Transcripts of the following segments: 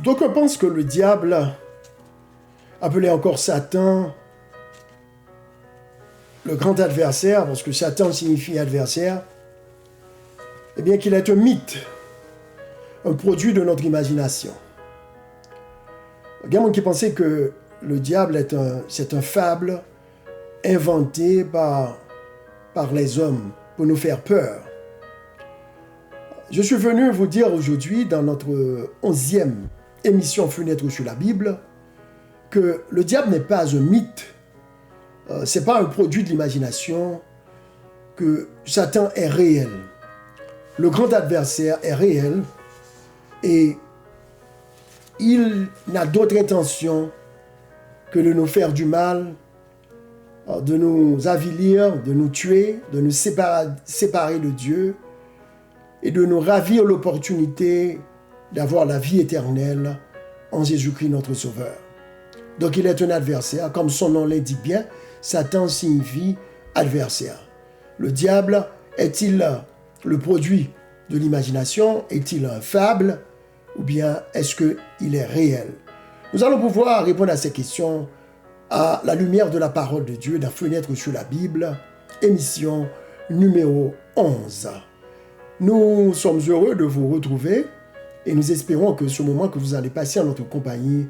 Donc on pense que le diable, appelé encore Satan, le grand adversaire, parce que Satan signifie adversaire, eh bien qu'il est un mythe, un produit de notre imagination. Il y a des gens qui pensaient que le diable c'est un fable inventé par les hommes pour nous faire peur. Je suis venu vous dire aujourd'hui, dans notre 11e émission Fenêtre sur la Bible, que le diable n'est pas un mythe, ce n'est pas un produit de l'imagination, que Satan est réel. Le grand adversaire est réel et il n'a d'autre intention que de nous faire du mal, de nous avilir, de nous tuer, de nous séparer de Dieu et de nous ravir l'opportunité d'avoir la vie éternelle en Jésus-Christ notre Sauveur. Donc il est un adversaire, comme son nom l'indique bien, Satan signifie adversaire. Le diable est-il le produit de l'imagination? Est-il un fable? Ou bien est-ce qu'il est réel? Nous allons pouvoir répondre à ces questions à la lumière de la parole de Dieu dans Fenêtre sur la Bible, émission numéro 11. Nous sommes heureux de vous retrouver et nous espérons que ce moment que vous allez passer en notre compagnie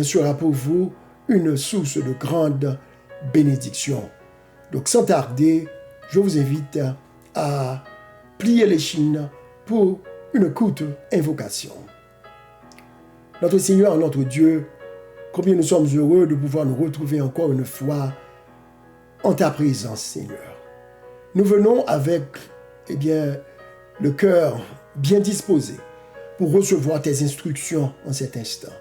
sera pour vous une source de grande bénédiction. Donc sans tarder, je vous invite à plier les chines pour une courte invocation. Notre Seigneur, notre Dieu, combien nous sommes heureux de pouvoir nous retrouver encore une fois en ta présence, Seigneur. Nous venons avec, le cœur bien disposé pour recevoir tes instructions en cet instant.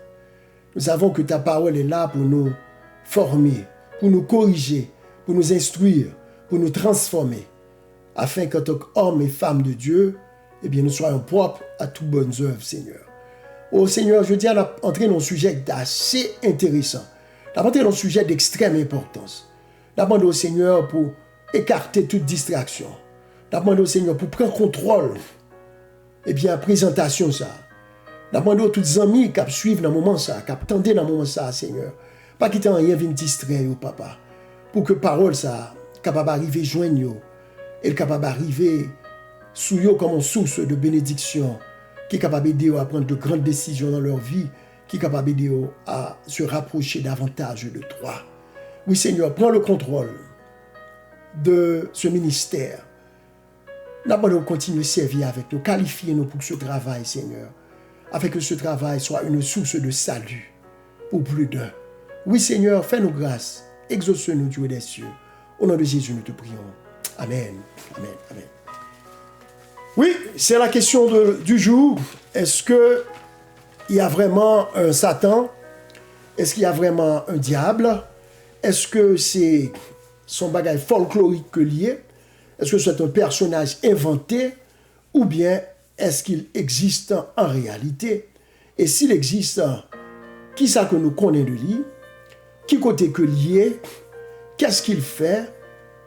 Nous savons que ta parole est là pour nous former, pour nous corriger, pour nous instruire, pour nous transformer, afin qu'en tant qu'hommes et femmes de Dieu, nous soyons propres à toutes bonnes œuvres, Seigneur. Oh Seigneur, je dis à entrer dans un sujet assez intéressant, d'entrer dans un sujet d'extrême importance. D'abord au Seigneur pour écarter toute distraction. D'abord au Seigneur pour prendre contrôle. Présentation ça. D'abord aux toutes amis qui suivent dans le moment ça, qui attendent dans le moment ça, Seigneur. Pas quitter rien venir distraire, papa. Pour que parole ça, capable d'arriver joindre, et capable d'arriver sous eux comme une source de bénédiction, qui est capable d'aider à prendre de grandes décisions dans leur vie, qui est capable d'aider à se rapprocher davantage de toi. Oui, Seigneur, prends le contrôle de ce ministère. D'abord, nous continuons à servir avec nous, qualifiez-nous pour ce travail, Seigneur, afin que ce travail soit une source de salut pour plus d'un. Oui, Seigneur, fais-nous grâce, exauce-nous, Dieu des cieux. Au nom de Jésus, nous te prions. Amen. Amen. Amen. Oui, c'est la question du jour. Est-ce qu'il y a vraiment un Satan? Est-ce qu'il y a vraiment un diable? Est-ce que c'est son bagage folklorique lié? Est-ce que c'est un personnage inventé? Ou bien est-ce qu'il existe en réalité? Et s'il existe, qui ça que nous connaissons de lui? Qui côté que lié? Qu'est-ce qu'il fait?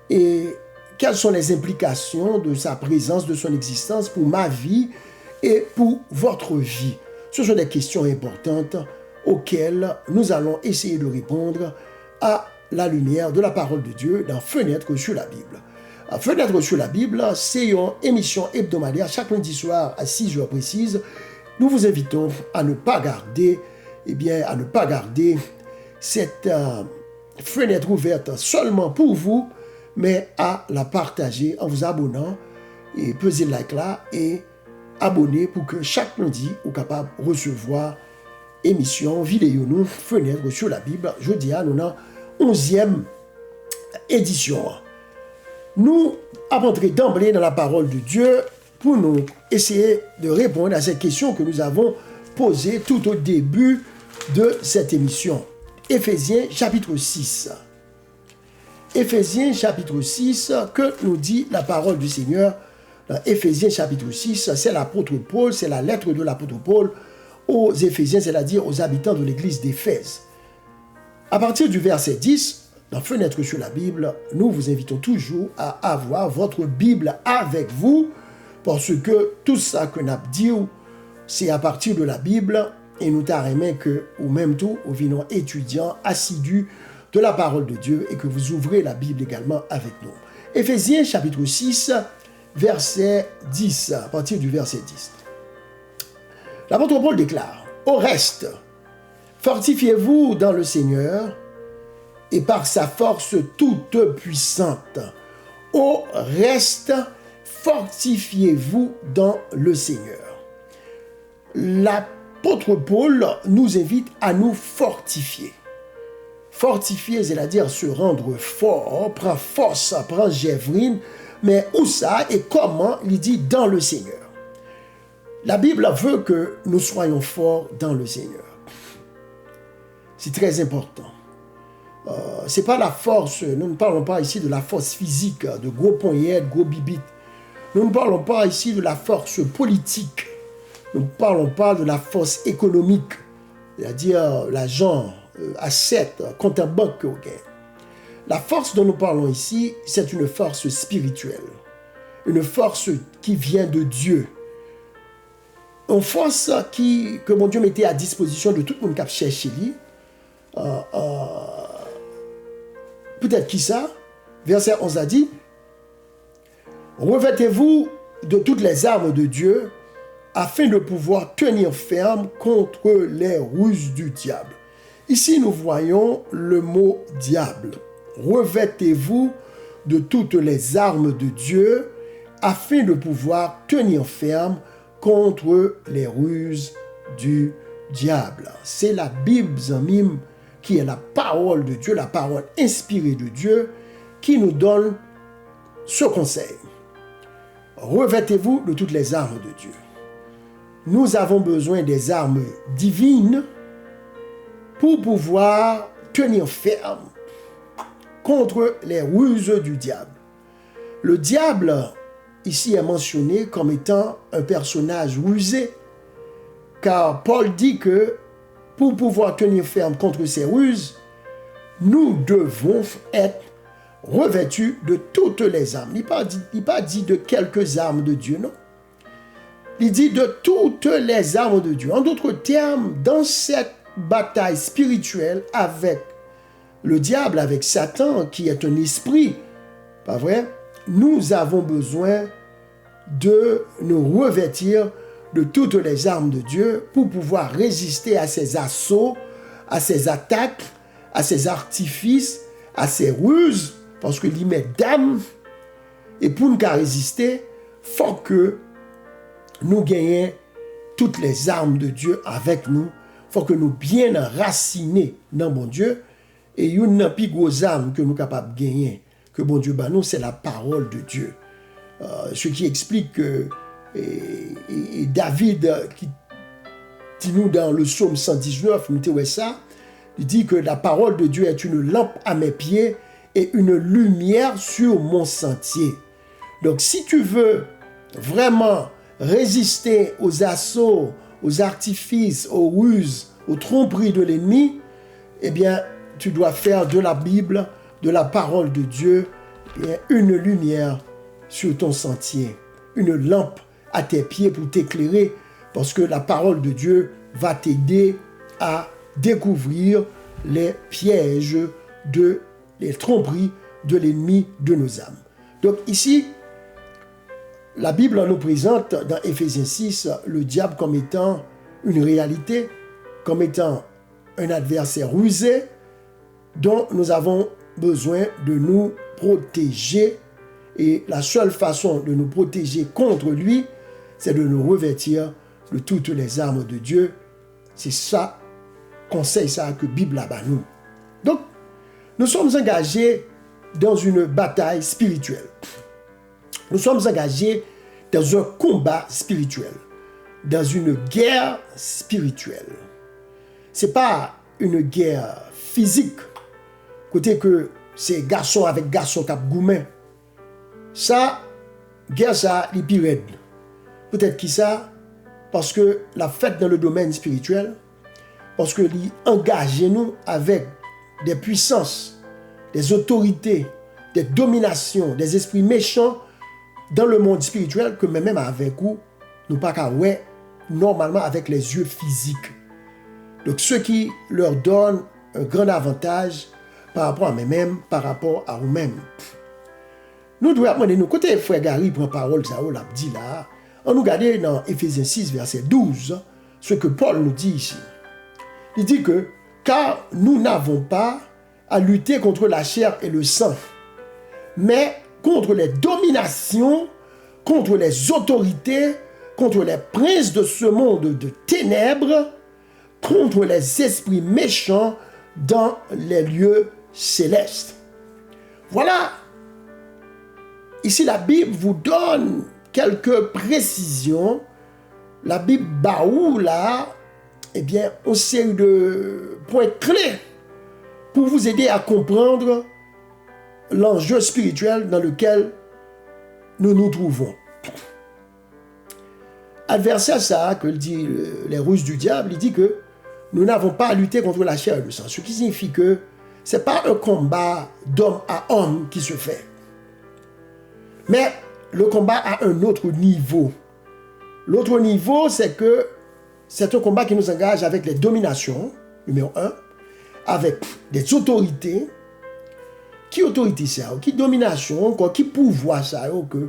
Et quelles sont les implications de sa présence, de son existence pour ma vie et pour votre vie? Ce sont des questions importantes auxquelles nous allons essayer de répondre à la lumière de la parole de Dieu dans Fenêtre sur la Bible. Fenêtre sur la Bible, c'est une émission hebdomadaire chaque lundi soir à 6 heures précises. Nous vous invitons à ne pas garder, cette fenêtre ouverte seulement pour vous, mais à la partager en vous abonnant et pesez like là et abonnez pour que chaque lundi vous soyez capable de recevoir émission, vidéo, nous, Fenêtre sur la Bible. Jeudi, nous avons 11e édition. Nous avons entré d'emblée dans la parole de Dieu pour nous essayer de répondre à ces questions que nous avons posées tout au début de cette émission. Éphésiens chapitre 6. Éphésiens chapitre 6, que nous dit la parole du Seigneur. Dans Éphésiens chapitre 6, c'est l'apôtre Paul, c'est la lettre de l'apôtre Paul aux Éphésiens, c'est-à-dire aux habitants de l'église d'Éphèse. À partir du verset 10, dans Fenêtre sur la Bible, nous vous invitons toujours à avoir votre Bible avec vous, parce que tout ça que nous avons dit, c'est à partir de la Bible et nous t'arrêmons que, ou même tout, au venons étudiants, assidus de la parole de Dieu et que vous ouvrez la Bible également avec nous. Éphésiens chapitre 6, verset 10, à partir du verset 10. L'apôtre Paul déclare, « Au reste, fortifiez-vous dans le Seigneur et par sa force toute puissante. Au reste, fortifiez-vous dans le Seigneur. » L'apôtre Paul nous invite à nous fortifier. Fortifier, c'est-à-dire se rendre fort, prendre force, prendre gévrine, mais où ça et comment, il dit dans le Seigneur. La Bible veut que nous soyons forts dans le Seigneur. C'est très important. Ce n'est pas la force, nous ne parlons pas ici de la force physique, de gros poignettes, gros bibites. Nous ne parlons pas ici de la force politique. Nous ne parlons pas de la force économique, c'est-à-dire l'argent, asset, compte en banque. Okay. La force dont nous parlons ici, c'est une force spirituelle. Une force qui vient de Dieu. Une force que mon Dieu mettait à disposition de tout le monde qui a cherché lui. Peut-être qui ça? Verset 11 a dit, « Revêtez-vous de toutes les armes de Dieu afin de pouvoir tenir ferme contre les ruses du diable. » Ici, nous voyons le mot « diable ». Revêtez-vous de toutes les armes de Dieu afin de pouvoir tenir ferme contre les ruses du diable. C'est la Bible, Zamim, qui est la parole de Dieu, la parole inspirée de Dieu, qui nous donne ce conseil. Revêtez-vous de toutes les armes de Dieu. Nous avons besoin des armes divines pour pouvoir tenir ferme contre les ruses du diable. Le diable, ici, est mentionné comme étant un personnage rusé, car Paul dit que pour pouvoir tenir ferme contre ces ruses, nous devons être revêtus de toutes les armes. Il n'a pas dit de quelques armes de Dieu, non. Il dit de toutes les armes de Dieu. En d'autres termes, dans cette bataille spirituelle avec le diable, avec Satan, qui est un esprit, pas vrai, nous avons besoin de nous revêtir de toutes les armes de Dieu pour pouvoir résister à ses assauts, à ses attaques, à ses artifices, à ses ruses, parce qu'il y met d'âme. Et pour nous résister, il faut que nous gagnions toutes les armes de Dieu avec nous. Il faut que nous bien enracinés dans mon Dieu. Et une des plus grosses armes que nous sommes capables de gagner, que bon Dieu bat nous, c'est la parole de Dieu. Ce qui explique que et David, qui dit nous dans le psaume 119, nous disons ça, il dit que la parole de Dieu est une lampe à mes pieds et une lumière sur mon sentier. Donc si tu veux vraiment résister aux assauts, aux artifices, aux ruses, aux tromperies de l'ennemi, eh bien, tu dois faire de la Bible, de la parole de Dieu, une lumière sur ton sentier, une lampe à tes pieds pour t'éclairer, parce que la parole de Dieu va t'aider à découvrir les pièges les tromperies de l'ennemi de nos âmes. Donc ici, la Bible nous présente dans Éphésiens 6 le diable comme étant une réalité, comme étant un adversaire rusé dont nous avons besoin de nous protéger. Et la seule façon de nous protéger contre lui, c'est de nous revêtir de toutes les armes de Dieu. C'est ça, conseil ça que la Bible a nous. Donc, nous sommes engagés dans une bataille spirituelle. Nous sommes engagés dans un combat spirituel, dans une guerre spirituelle. Ce n'est pas une guerre physique, côté que c'est garçon avec garçon qui a gourmet. Ça, guerre ça, les pires. Peut-être qui ça? Parce que la fête dans le domaine spirituel, parce que l'y engager nous avec des puissances, des autorités, des dominations, des esprits méchants dans le monde spirituel que même avec vous, nous pas qu'à ouais normalement avec les yeux physiques. Donc, ce qui leur donne un grand avantage par rapport à eux-mêmes, par rapport à eux-mêmes. Nous devons demander, nous, côté frère Gary prend parole, ça, on l'a dit là, on nous regarde dans Éphésiens 6, verset 12, ce que Paul nous dit ici. Il dit que, car nous n'avons pas à lutter contre la chair et le sang, mais contre les dominations, contre les autorités, contre les princes de ce monde de ténèbres, contre les esprits méchants dans les lieux célestes. Voilà. Ici, la Bible vous donne quelques précisions. La Bible baoue là, eh bien, une série de points clés pour vous aider à comprendre l'enjeu spirituel dans lequel nous nous trouvons. Adversaire ça, que dit les ruses du diable, il dit que nous n'avons pas à lutter contre la chair et le sang. Ce qui signifie que ce n'est pas un combat d'homme à homme qui se fait. Mais le combat a un autre niveau. L'autre niveau, c'est que c'est un combat qui nous engage avec les dominations, numéro 1, avec des autorités. Qui autorité ça? Qui domination? Qui pouvoir ça? Que la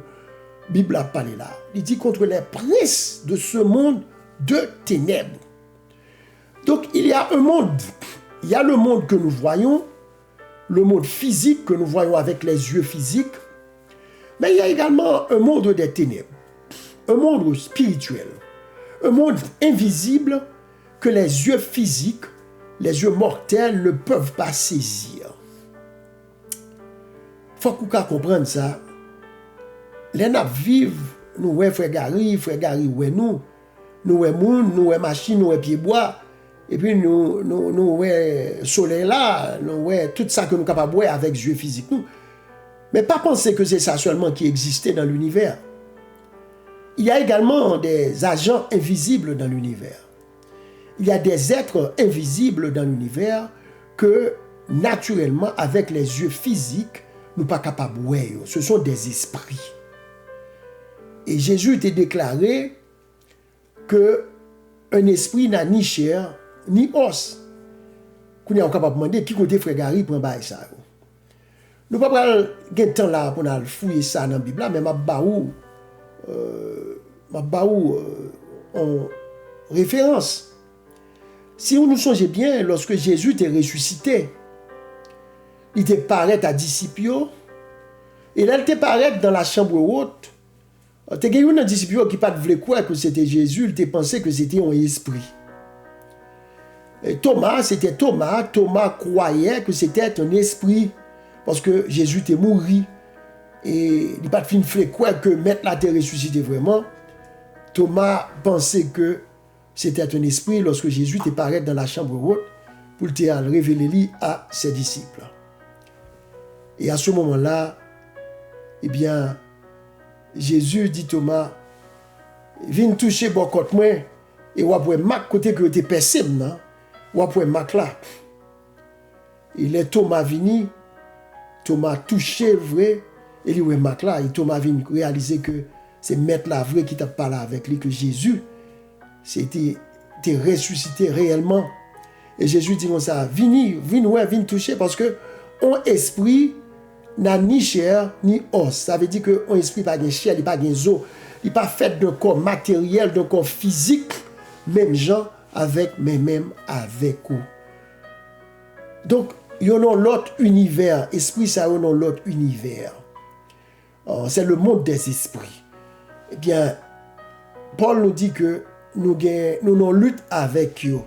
Bible a parlé là. Il dit contre les princes de ce monde de ténèbres. Donc il y a un monde. Il y a le monde que nous voyons, le monde physique que nous voyons avec les yeux physiques. Mais il y a également un monde des ténèbres, un monde spirituel, un monde invisible que les yeux physiques, les yeux mortels ne peuvent pas saisir. Il faut qu'on comprenne ça. Les nappes vivent, nous voyons frère Gary, ouais nous voyons moun, nous voyons machine, nous voyons pied-bois, et puis nous voyons soleil là, nous voyons tout ça que nous sommes capables de voir avec les yeux physiques. Nous. Mais pas penser que c'est ça seulement qui existait dans l'univers. Il y a également des agents invisibles dans l'univers. Il y a des êtres invisibles dans l'univers que, naturellement, avec les yeux physiques, nous ne sommes pas capables de voir. Ce sont des esprits. Et Jésus était déclaré qu'un esprit n'a ni chair, ni os. Nous sommes capables de demander qui côté frère Gary pour un ça. Nous ne pouvons pas gagner temps là pour fouiller ça dans la Bible, mais ma baou en référence. Si vous nous songez bien, lorsque Jésus était ressuscité, il était paraît à disciples, et là il était paraît dans la chambre haute. Il y a un disciple qui ne voulait pas croire que c'était Jésus, il était pensé que c'était un esprit. Et Thomas croyait que c'était un esprit. Parce que Jésus était mort et il n'a pas fait quoi que mettre la terre ressuscité vraiment. Thomas pensait que c'était un esprit lorsque Jésus était paraît dans la chambre haute pour te révéler à ses disciples. Et à ce moment-là, eh bien, Jésus dit Thomas, viens toucher bon côté moi et on va marquer côté que tu es percebe, non? On va marquer là. Il est Thomas venu. Thomas touché vrai, et il remarque là, et Thomas vient réaliser que c'est Maître la vrai qui t'a parlé avec lui, que Jésus c'était ressuscité réellement. Et Jésus dit comme ça, viens toucher, parce que un esprit n'a ni chair ni os. Ça veut dire que un esprit n'a pas de chair, il n'a pas de os. Il n'est pas fait d'un corps matériel, d'un corps physique, même gens avec, mais même avec eux. Donc, il y a l'autre univers. Esprit, ça y a l'autre univers. C'est le monde des esprits. Eh bien, Paul nous dit que nous luttons avec eux,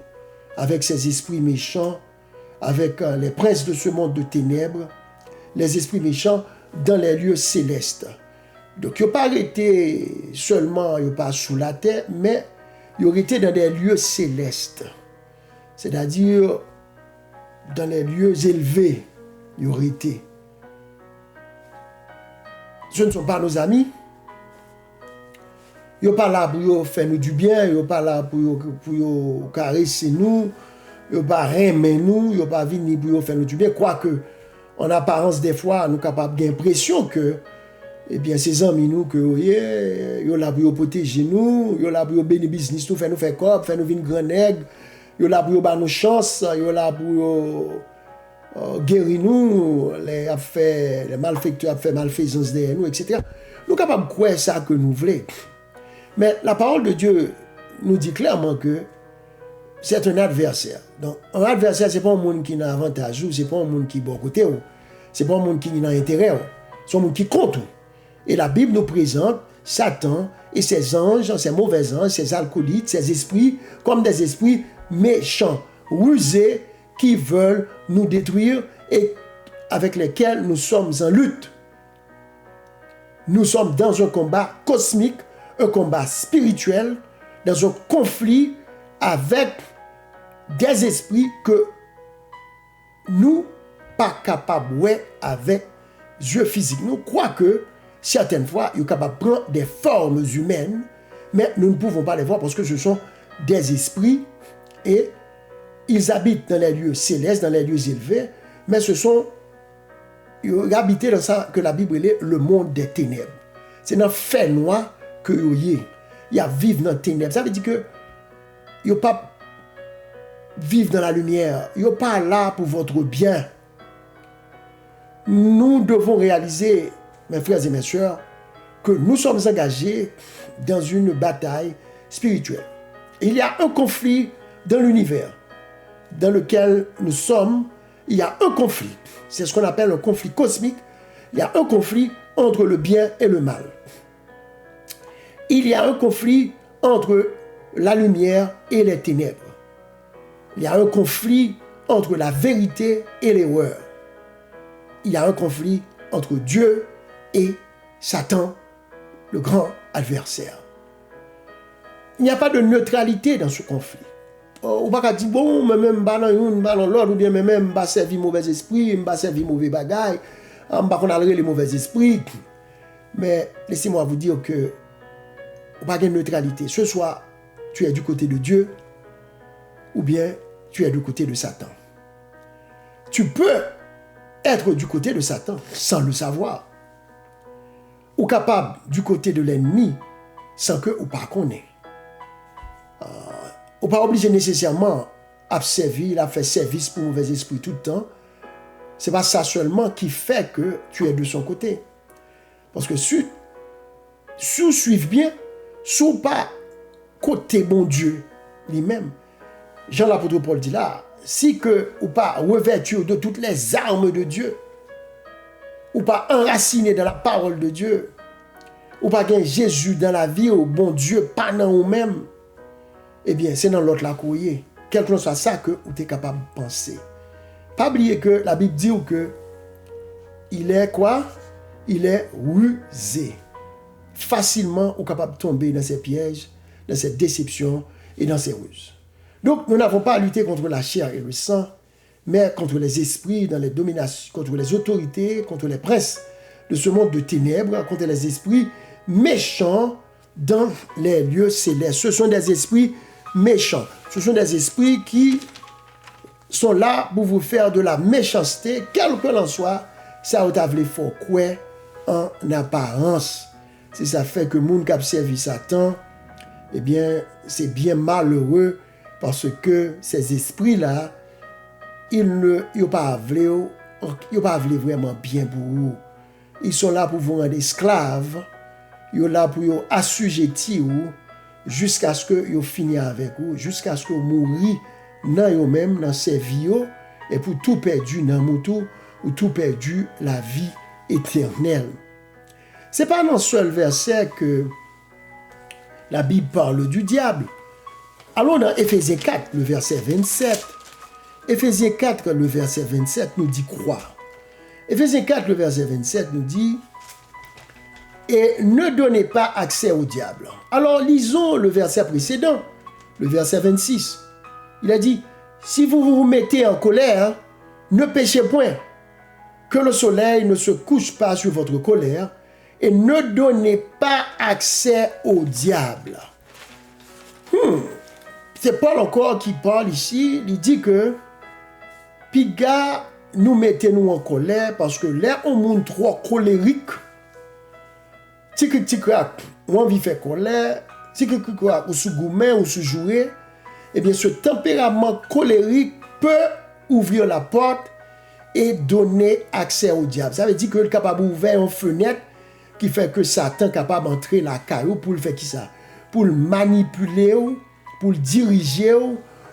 avec ces esprits méchants, avec les princes de ce monde de ténèbres, les esprits méchants dans les lieux célestes. Donc, ils n'ont pas arrêté seulement, ils n'ont pas sous la terre, mais ils ont été dans des lieux célestes. C'est-à-dire dans les lieux élevés, ils auraient été. Ce ne sont pas nos amis. Ils ne sont pas là pour faire nous du bien, ils ne sont pas là pour caresser nous, ils ne sont pas aimer nous, ils ne sont pas venus pour faire nous du bien. Quoique, en apparence, des fois, nous sommes capables d'impression que eh bien, ces amis nous, que ils sont là pour protéger nous, ils sont là pour bénir business, nous faire corps, faire nous venir grand nègre. Yo là pour ba nous chance, yo là pour guérir nous, les malfaiteurs ont fait malfaisance derrière nous, etc. Nous sommes capables de croire ça que nous voulons. Mais la parole de Dieu nous dit clairement que c'est un adversaire. Donc, un adversaire, ce n'est pas un monde qui a avantage, ce n'est pas un monde qui est bon côté, ce n'est pas un monde qui a intérêt, c'est un monde qui compte. Et la Bible nous présente Satan et ses anges, ses mauvais anges, ses alcoolites, ses esprits, comme des esprits méchants, rusés, qui veulent nous détruire et avec lesquels nous sommes en lutte. Nous sommes dans un combat cosmique, un combat spirituel, dans un conflit avec des esprits que nous pas capables de voir avec yeux physiques. Nous croyons que certaines fois, ils sont capables de prendre des formes humaines, mais nous ne pouvons pas les voir parce que ce sont des esprits et ils habitent dans les lieux célestes, dans les lieux élevés, mais ce sont, ils habitent dans ça que la Bible est le monde des ténèbres. C'est dans le fait noir que ils vivent dans les ténèbres. Ça veut dire que ils ne pas vivre dans la lumière. Ils ne sont pas là pour votre bien. Nous devons réaliser, mes frères et mes sœurs, que nous sommes engagés dans une bataille spirituelle. Il y a un conflit dans l'univers dans lequel nous sommes. Il y a un conflit. C'est ce qu'on appelle un conflit cosmique. Il y a un conflit entre le bien et le mal. Il y a un conflit entre la lumière et les ténèbres. Il y a un conflit entre la vérité et l'erreur. Il y a un conflit entre Dieu et Satan, le grand adversaire. Il n'y a pas de neutralité dans ce conflit. On ne peut pas dire, bon, même ballon l'autre, ou bien même je servir mauvais esprit, je servir mauvais bagaille, je ne vais pas les mauvais esprits. Mais laissez-moi vous dire que on n'a pas de neutralité. Ce soit tu es du côté de Dieu, ou bien tu es du côté de Satan. Tu peux être du côté de Satan sans le savoir. Ou capable du côté de l'ennemi sans que ou pas connaît. Ou pas obligé nécessairement à servir, à faire service pour mauvais esprit tout le temps. C'est pas ça seulement qui fait que tu es de son côté. Parce que si vous suivez bien, si vous pas côté bon Dieu lui-même, Jean l'apôtre Paul dit là, si que ou pas revêtu de toutes les armes de Dieu, ou pas enraciné dans la parole de Dieu, ou pas gain Jésus dans la vie, au bon Dieu, pas dans vous-même, eh bien, c'est dans l'autre la courrier. Quel que soit ça que vous êtes capable de penser. Pas oublier que la Bible dit que il est quoi? Il est rusé. Facilement, vous êtes capable de tomber dans ces pièges, dans ces déceptions et dans ces ruses. Donc, nous n'avons pas à lutter contre la chair et le sang, mais contre les esprits dans les dominations, contre les autorités, contre les princes de ce monde de ténèbres, contre les esprits méchants dans les lieux célestes. Ce sont des esprits méchants. Ce sont des esprits qui sont là pour vous faire de la méchanceté, quel que l'en soit, ça vous avez fort quoi en apparence. Si ça fait que moun qui a servi Satan, eh bien, c'est bien malheureux parce que ces esprits-là, ils n'ont pas vraiment bien pour vous. Ils sont là pour vous rendre esclaves, ils sont là pour vous assujettir jusqu'à ce que vous finissiez avec vous, jusqu'à ce que vous mouriez dans vous-même, dans ces vies, et pour tout perdu dans moutou, ou tout perdu la vie éternelle. Ce n'est pas dans un seul verset que la Bible parle du diable. Allons dans Éphésiens 4, le verset 27. Éphésiens 4, le verset 27 nous dit croire. Éphésiens 4, le verset 27 nous dit « Et ne donnez pas accès au diable ». Alors lisons le verset précédent, le verset 26. Il a dit « Si vous vous mettez en colère, ne péchez point, que le soleil ne se couche pas sur votre colère, et ne donnez pas accès au diable. » C'est Paul encore qui parle ici. Il dit que Piga nous mettez-nous en colère parce que là, on monde trop colérique. Tic-tic-rac, on vit faire colère. Tic-tic-rac, ou sous gourmet, ou sous jouer. eh bien ce tempérament colérique peut ouvrir la porte et donner accès au diable. Ça veut dire que est capable d'ouvrir une fenêtre qui fait que Satan est capable d'entrer dans la caillou pour le faire qui ça? Pour le manipuler, pour le diriger,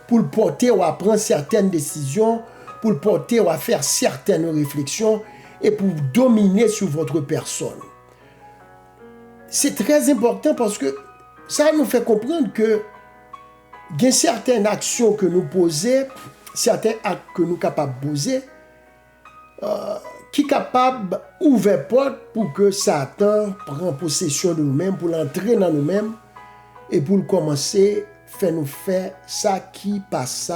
pour le porter ou à prendre certaines décisions, pour le porter ou à faire certaines réflexions et pour dominer sur votre personne. C'est très important parce que ça nous fait comprendre que il y a certaines actions que nous posons, certains actes que nous sommes capables de poser, qui est capable d'ouvrir porte pour que Satan prenne possession de nous-mêmes, pour l'entrer dans nous-mêmes et pour commencer à nous faire ça qui passe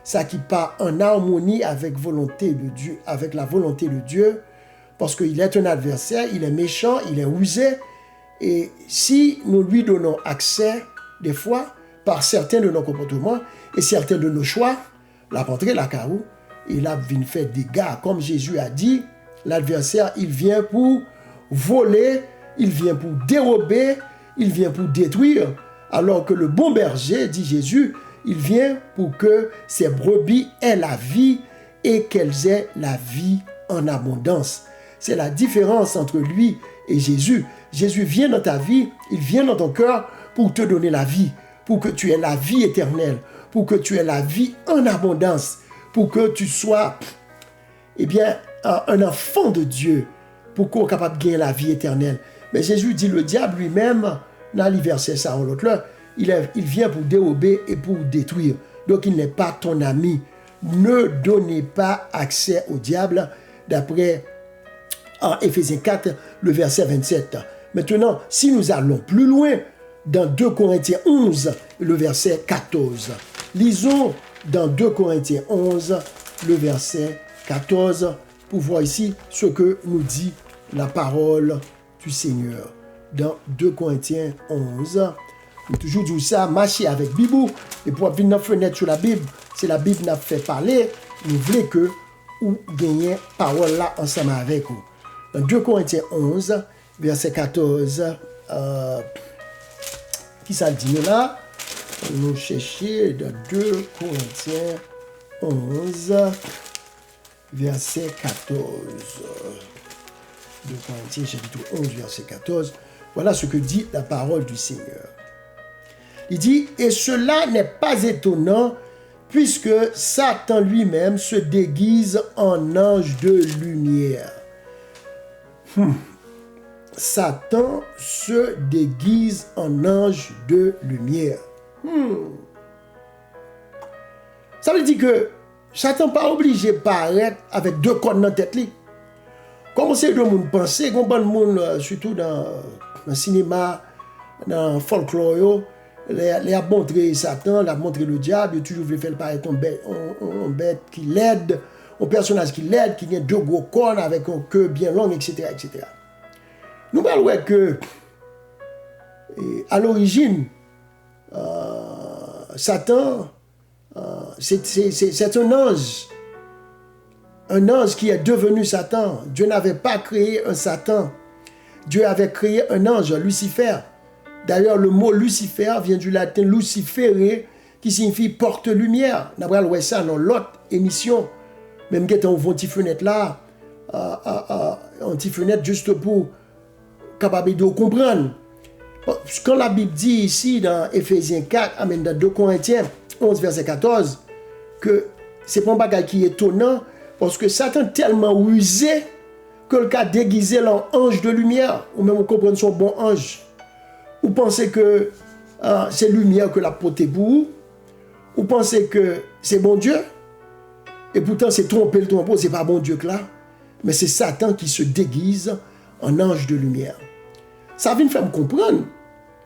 ça qui part en harmonie avec volonté de Dieu, avec la volonté de Dieu, parce qu'il est un adversaire, il est méchant, il est rusé, et si nous lui donnons accès, des fois, par certains de nos comportements et certains de nos choix, la rentrée, la carreau, il a vient faire des dégâts. Comme Jésus a dit, l'adversaire, il vient pour voler, il vient pour dérober, il vient pour détruire. Alors que le bon berger, dit Jésus, il vient pour que ses brebis aient la vie et qu'elles aient la vie en abondance. C'est la différence entre lui et Jésus. Jésus vient dans ta vie, il vient dans ton cœur pour te donner la vie, pour que tu aies la vie éternelle, pour que tu aies la vie en abondance, pour que tu sois un enfant de Dieu, pour qu'on soit capable de gagner la vie éternelle. Mais Jésus dit, le diable lui-même, dans les versets ça en l'autre là, il vient pour dérober et pour détruire. Donc il n'est pas ton ami. Ne donnez pas accès au diable, d'après Éphésiens 4, le verset 27. Maintenant, si nous allons plus loin, dans 2 Corinthiens 11, le verset 14. Lisons dans 2 Corinthiens 11, le verset 14, pour voir ici ce que nous dit la parole du Seigneur. Dans 2 Corinthiens 11, nous toujours dit ça, marcher avec Bibou, et pour venir dans la fenêtre sur la Bible, c'est la Bible qui nous fait parler, nous voulons que vous gagniez parole là ensemble avec vous. Dans 2 Corinthiens 11, verset 14, qui ça dit là? Nous chercher dans 2 Corinthiens 11, verset 14. 2 Corinthiens chapitre 11, verset 14. Voilà ce que dit la parole du Seigneur. Il dit, et cela n'est pas étonnant, puisque Satan lui-même se déguise en ange de lumière. Satan se déguise en ange de lumière. Ça veut dire que Satan n'est pas obligé de paraître avec deux cordes dans la tête. Comme c'est de monde penser, comme bon monde, surtout dans le cinéma, dans le folklore, il a montré Satan, il a montré le diable, il a toujours voulu faire paraître comme une bête qui l'aide, un personnage qui l'aide, qui a deux gros cornes avec un queue bien long, etc. etc. Nous parlons que, à l'origine, Satan, c'est un ange qui est devenu Satan. Dieu n'avait pas créé un Satan. Dieu avait créé un ange, Lucifer. D'ailleurs, le mot Lucifer vient du latin lucifere, qui signifie porte-lumière. Nous avons vu ça dans l'autre émission. Même quand on voit une petite fenêtre là, une petite fenêtre juste pour capable de comprendre. Quand la Bible dit ici dans Éphésiens 4, dans 2 Corinthiens 11, verset 14, que c'est pas un bagage qui est étonnant, parce que Satan est tellement rusé que le cas déguisé en ange de lumière, ou même on comprend son bon ange. Vous pensez que c'est lumière que la portée pour vous, vous pensez que c'est bon Dieu, et pourtant c'est tromper le trompeau, c'est pas bon Dieu que là, mais c'est Satan qui se déguise en ange de lumière. Ça vient me faire me comprendre.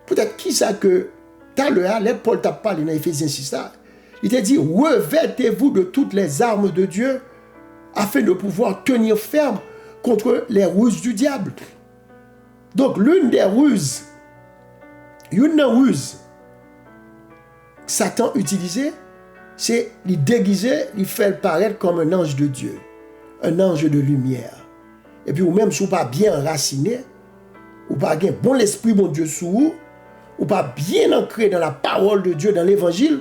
Peut-être qui ça que, tout à l'heure, Paul t'a parlé dans Éphésiens 6, il t'a dit, revêtez-vous de toutes les armes de Dieu afin de pouvoir tenir ferme contre les ruses du diable. Donc, l'une des ruses Satan utilisait, c'est de déguiser, de faire paraître comme un ange de Dieu, un ange de lumière. Et puis, ou même si vous pas bien enraciné, ou pas bien l'esprit bon Dieu sous vous, ou pas bien ancré dans la parole de Dieu, dans l'évangile,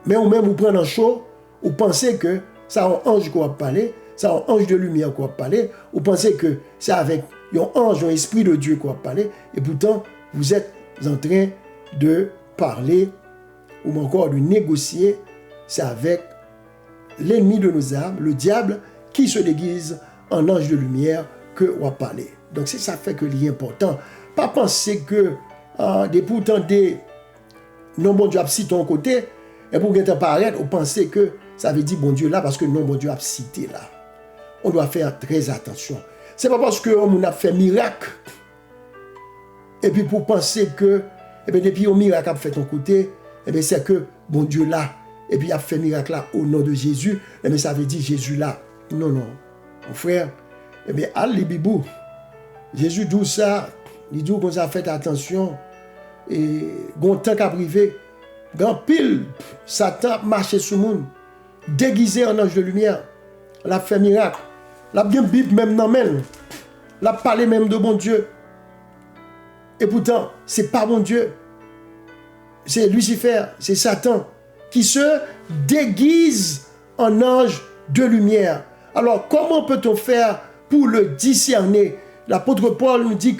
Mais ou même vous prenez un chaud, vous pensez que ça un ange qui va parler, ça un ange de lumière qui va parler, vous pensez que c'est avec un ange, un esprit de Dieu qui va parler, et pourtant vous êtes en train de parler ou encore de négocier, c'est avec l'ennemi de nos âmes, le diable, qui se déguise en ange de lumière que on va parler. Donc c'est ça fait que l'important. Pas penser que pourtant des non bon Dieu a cité ton côté, et pour que tu apparaître, on pensait que ça veut dire bon Dieu là, parce que non bon Dieu a cité là. On doit faire très attention. C'est pas parce qu'on a fait miracle, et puis pour penser que, et bien depuis un miracle a fait ton côté, et bien c'est que bon Dieu là, et puis il a fait miracle là au nom de Jésus, et bien ça veut dire Jésus là. Non, non, mon frère, et bien allez bibou, Jésus dit ça, il dit qu'on a fait attention, et quand temps qu'a privé, quand pile, Satan marchait sur le monde, déguisé en ange de lumière, l'a fait miracle, l'a bien Bible même dans même, l'a parlé même de bon Dieu. Et pourtant, c'est pas bon Dieu. C'est Lucifer, c'est Satan, qui se déguise en ange de lumière. Alors, comment peut-on faire pour le discerner? L'apôtre Paul nous dit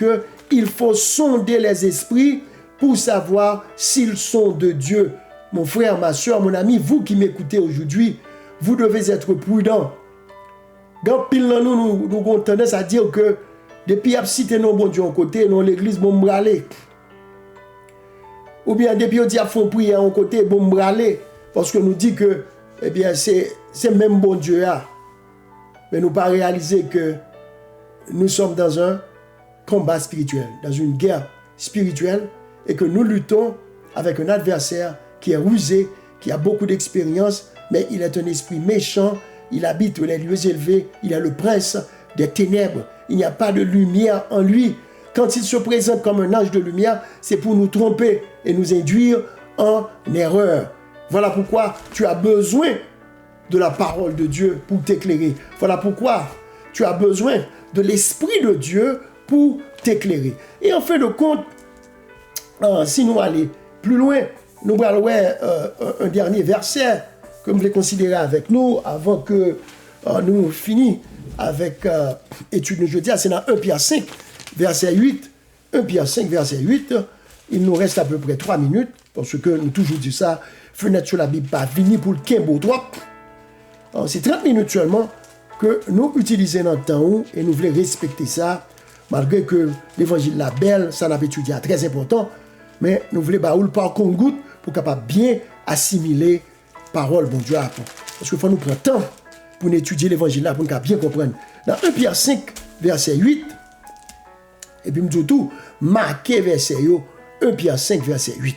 qu'il faut sonder les esprits pour savoir s'ils sont de Dieu. Mon frère, ma soeur, mon ami, vous qui m'écoutez aujourd'hui, vous devez être prudents. Quand pile nous avons tendance à dire que depuis à citer nos bon Dieu en côté, non l'église bon brûler. Ou bien depuis on dit à font prière en côté bon brûler parce que nous dit que eh bien c'est même bon Dieu là. Mais nous pas réaliser que nous sommes dans un combat spirituel, dans une guerre spirituelle et que nous luttons avec un adversaire qui est rusé, qui a beaucoup d'expérience, mais il est un esprit méchant, il habite les lieux élevés, il est le prince des ténèbres, il n'y a pas de lumière en lui. Quand il se présente comme un ange de lumière, c'est pour nous tromper et nous induire en erreur. Voilà pourquoi tu as besoin de la parole de Dieu pour t'éclairer. Voilà pourquoi tu as besoin de l'Esprit de Dieu pour t'éclairer. Et en fin de compte, si nous allons plus loin, nous allons un dernier verset que vous voulez considérer avec nous avant que nous finissions avec étude de jeudi. C'est dans 1 Pierre 5, verset 8. 1 Pierre 5, verset 8. Il nous reste à peu près 3 minutes, parce que nous toujours dit ça, fenêtre sur la Bible, pas fini pour le Kimbo droit. C'est 30 minutes seulement que nous utilisons dans le temps et nous voulons respecter ça, malgré que l'évangile la belle, ça n'a pas étudié, très important, mais nous voulons baoul par contre goutte pour capable bien assimiler parole bon Dieu. Parce qu'il faut nous prendre temps pour étudier l'évangile là, pour nous bien comprendre. Dans 1 Pierre 5, verset 8, et puis nous disons tout, marqué verset 1 Pierre 5, verset 8.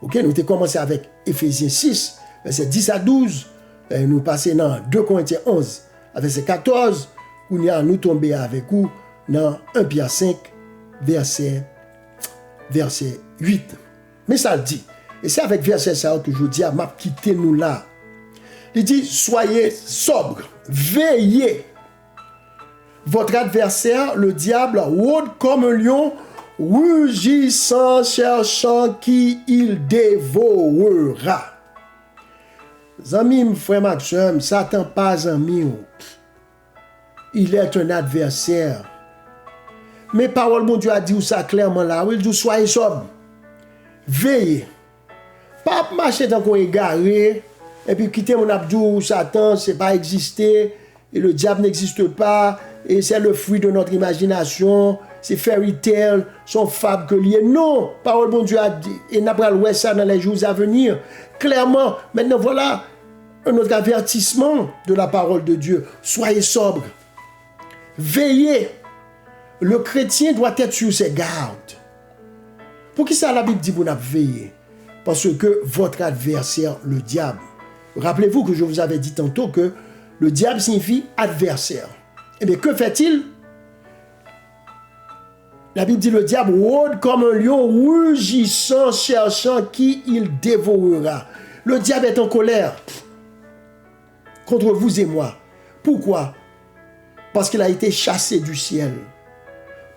Ok, nous avons commencé avec Éphésiens 6, verset 10 à 12. Et nous passons dans 2 Corinthiens 11, verset 14. Nous tombons avec vous dans 1 Pierre 5, verset 8. Mais ça le dit. Et c'est avec verset ça que je dis à m'a quitté nous là. Il dit, soyez sobres, veillez. Votre adversaire, le diable, rôde comme un lion, rugissant, cherchant qui il dévorera. Amis, frère Maxime, Satan pas ami. Il est un adversaire. Mais parole, mon Dieu a dit ça clairement là. Il dit, soyez sobres, veillez. Pas marcher tant qu'on est égaré, et puis quitter mon abdou, Satan, c'est pas exister, et le diable n'existe pas, et c'est le fruit de notre imagination, c'est fairy tale, son fable que lié. Non, parole bon Dieu a dit, et n'a pas loué ça dans les jours à venir. Clairement, maintenant voilà un autre avertissement de la parole de Dieu. Soyez sobres, veillez. Le chrétien doit être sur ses gardes. Pour qui ça la Bible dit vous n'avez veillé? Parce que votre adversaire, le diable. Rappelez-vous que je vous avais dit tantôt que le diable signifie adversaire. Eh bien, que fait-il? La Bible dit le diable rôde comme un lion rugissant, cherchant qui il dévorera. Le diable est en colère contre vous et moi. Pourquoi? Parce qu'il a été chassé du ciel.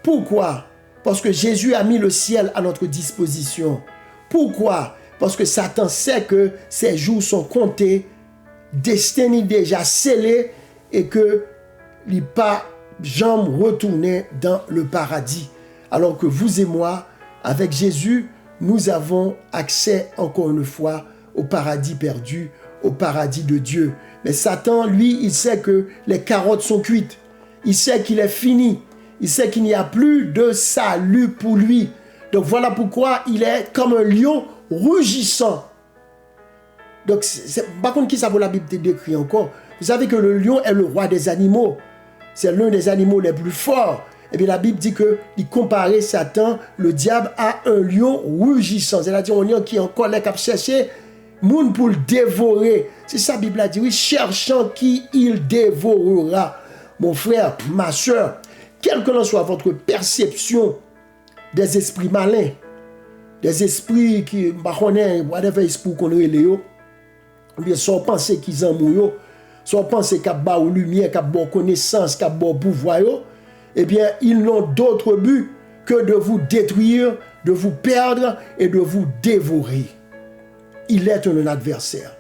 Pourquoi? Parce que Jésus a mis le ciel à notre disposition. Pourquoi? Parce que Satan sait que ses jours sont comptés, destinés déjà scellés, et que il n'est pas jamais retourné dans le paradis. Alors que vous et moi, avec Jésus, nous avons accès encore une fois au paradis perdu, au paradis de Dieu. Mais Satan, lui, il sait que les carottes sont cuites. Il sait qu'il est fini. Il sait qu'il n'y a plus de salut pour lui. Donc voilà pourquoi il est comme un lion rugissant. Donc, par contre, qui ça vaut la Bible décrit encore? Vous savez que le lion est le roi des animaux. C'est l'un des animaux les plus forts. Et bien la Bible dit qu'il comparait Satan, le diable, à un lion rugissant. C'est-à-dire un lion qui est en colère, qui a cherché monde pour le dévorer. C'est ça la Bible a dit, oui, cherchant qui il dévorera. Mon frère, ma soeur, quelle que soit votre perception des esprits malins, des esprits qui, whatever esprit qu'on est léo, ou bien sans penser qu'ils en mouillent, sans penser qu'ils ont lumière, qu'ils ont connaissance, qu'ils ont pouvoir, eh bien, ils n'ont d'autre but que de vous détruire, de vous perdre et de vous dévorer. Il est un adversaire.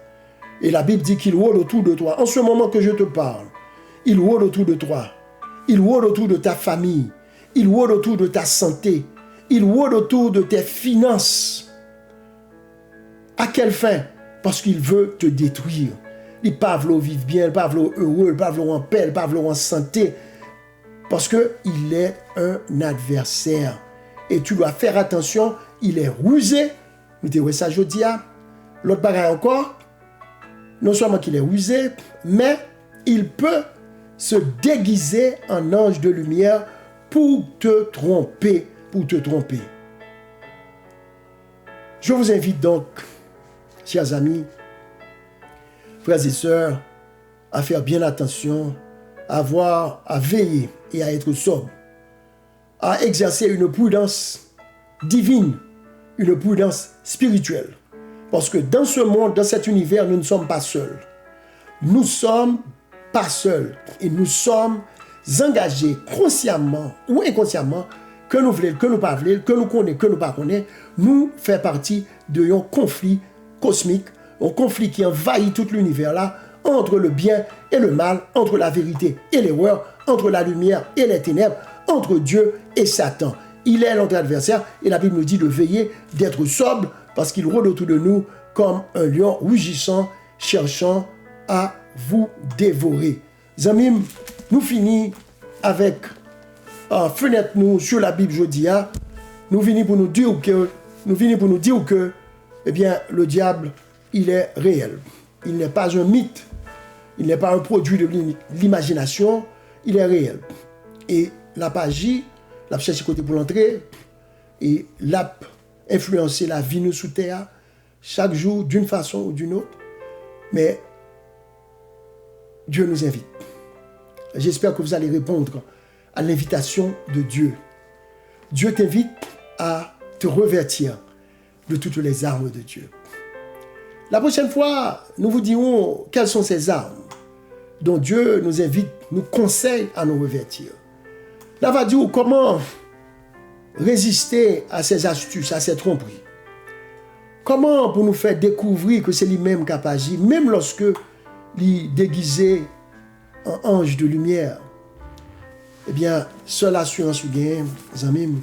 Et la Bible dit qu'il rôde autour de toi. En ce moment que je te parle, il rôde autour de toi. Il rôde autour de ta famille. Il rôde autour de ta santé. Il rôde autour de tes finances. À quelle fin? Parce qu'il veut te détruire. Il ne peut pas vivre bien, il ne peut pas heureux, il ne peut pas en paix, il ne peut pas en santé. Parce qu'il est un adversaire. Et tu dois faire attention, il est rusé. Nous disons ça aujourd'hui. L'autre bagaille encore, non seulement qu'il est rusé, mais il peut se déguiser en ange de lumière pour te tromper, Je vous invite donc, chers amis, frères et sœurs, à faire bien attention, à veiller et à être sobre, à exercer une prudence divine, une prudence spirituelle. Parce que dans ce monde, dans cet univers, nous ne sommes pas seuls. Nous ne sommes pas seuls. Et nous sommes engagés consciemment ou inconsciemment, que nous voulons, que nous ne voulons, que nous connaissons, que nous ne connaissons pas, nous faisons partie d'un conflit cosmique, un conflit qui envahit tout l'univers là, entre le bien et le mal, entre la vérité et l'erreur, entre la lumière et les ténèbres, entre Dieu et Satan. Il est notre adversaire et la Bible nous dit de veiller, d'être sobre, parce qu'il rôde autour de nous comme un lion rugissant, cherchant à vous dévorer. Zamim, nous finissons avec fenêtre nous sur la Bible jeudi. Nous finissons pour nous dire que eh bien, le diable, il est réel. Il n'est pas un mythe. Il n'est pas un produit de l'imagination. Il est réel. Et l'a pas agi, l'a cherché côté pour l'entrée, et l'a influencé la vie nous sous terre, chaque jour, d'une façon ou d'une autre. Mais Dieu nous invite. J'espère que vous allez répondre à l'invitation de Dieu. Dieu t'invite à te revêtir de toutes les armes de Dieu. La prochaine fois, nous vous dirons quelles sont ces armes dont Dieu nous invite, nous conseille à nous revêtir. Là, va dire comment résister à ces astuces, à ces tromperies. Comment pour nous faire découvrir que c'est lui-même qui a agi, même lorsque il est déguisé en ange de lumière. Eh bien, seule assurance ou gain, les amis,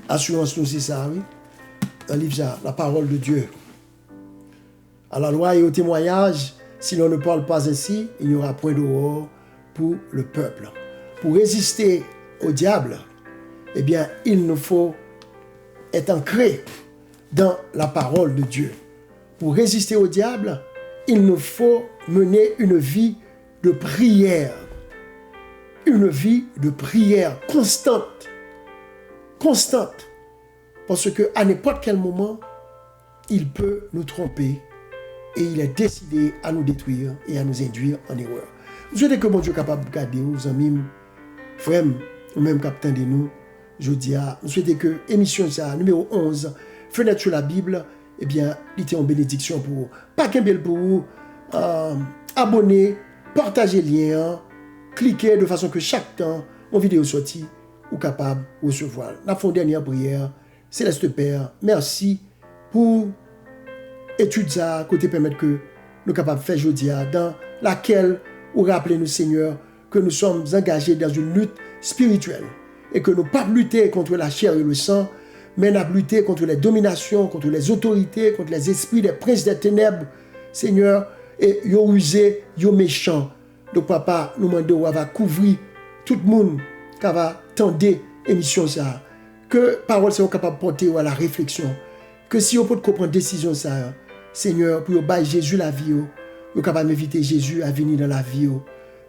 assurance nous c'est ça, oui. Un livre, ça, la parole de Dieu. À la loi et au témoignage, si l'on ne parle pas ainsi, il n'y aura point d'horreur pour le peuple. Pour résister au diable, eh bien, il nous faut être ancré dans la parole de Dieu. Pour résister au diable, il nous faut mener une vie de prière. Une vie de prière constante. Constante. Parce qu'à n'importe quel moment, il peut nous tromper et il est décidé à nous détruire et à nous induire en erreur. Je souhaite que mon Dieu est capable de garder aux amis, frères, ou même capitaine de nous, je dis à, je souhaite que l'émission numéro 11, Fenêtre sur la Bible, eh bien, il était en bénédiction pour vous. Pas qu'un bel pour vous, abonnez, partagez le lien, cliquez de façon que chaque temps, mon vidéo sortie, ou capable de recevoir. La dernière prière, Céleste Père, merci pour étude ça, côté permettre que nous capables de faire aujourd'hui, dans laquelle vous rappelez-nous, Seigneur, que nous sommes engagés dans une lutte spirituelle et que nous ne pas lutter contre la chair et le sang, mais nous lutter contre les dominations, contre les autorités, contre les esprits, les princes des ténèbres, Seigneur, et yo usé, yo méchant. Donc, papa, nous demandons à couvrir tout le monde qui va tendre émission ça. Que parole sont capables de porter à la réflexion. Que si on peut comprendre décision ça, Seigneur, pour bailler Jésus la vie, nous capable d'inviter Jésus à venir dans la vie.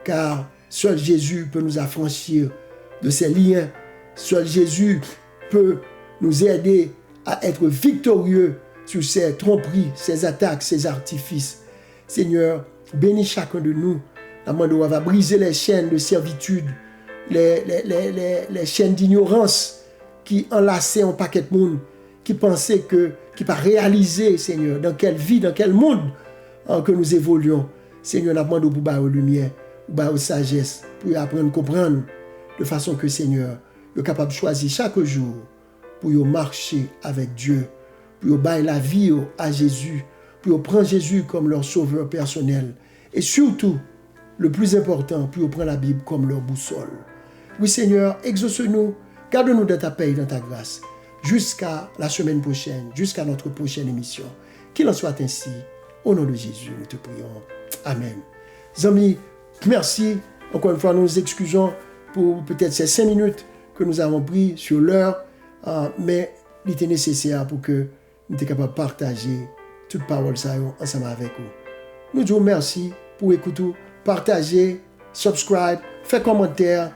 Car seul Jésus peut nous affranchir de ces liens. Seul Jésus peut nous aider à être victorieux sur ces tromperies, ces attaques, ces artifices. Seigneur, bénis chacun de nous. La main va briser les chaînes de servitude, les chaînes d'ignorance qui enlaçaient un paquet de monde, qui pensaient que, qui pas réaliser, Seigneur, dans quelle vie, dans quel monde que nous évoluons. Seigneur, nous demandons pour la lumière, pour la sagesse, pour apprendre à comprendre, de façon que, Seigneur, nous sommes capables de choisir chaque jour pour marcher avec Dieu, pour bailler la vie à Jésus, pour prendre Jésus comme leur sauveur personnel. Et surtout, le plus important, pour prendre la Bible comme leur boussole. Oui, Seigneur, exauce-nous, garde-nous dans ta paix et dans ta grâce, jusqu'à la semaine prochaine, jusqu'à notre prochaine émission. Qu'il en soit ainsi. Au nom de Jésus, nous te prions. Amen. Amis, merci. Encore une fois, nous nous excusons pour peut-être ces 5 minutes que nous avons pris sur l'heure, mais il était nécessaire pour que nous soyons capables de partager toute parole ça ensemble avec vous. Nous disons merci pour écouter, partager, subscribe, faire commentaire,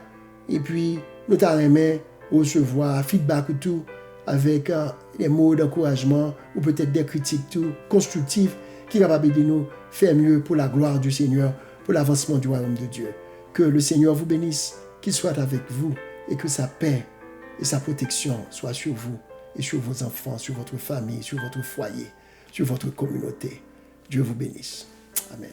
et puis nous t'aimer recevoir feedback ou tout avec des mots d'encouragement ou peut-être des critiques tout constructives qui sont capables de nous faire mieux pour la gloire du Seigneur, pour l'avancement du royaume de Dieu. Que le Seigneur vous bénisse, qu'il soit avec vous et que sa paix et sa protection soient sur vous et sur vos enfants, sur votre famille, sur votre foyer, sur votre communauté. Dieu vous bénisse. Amen.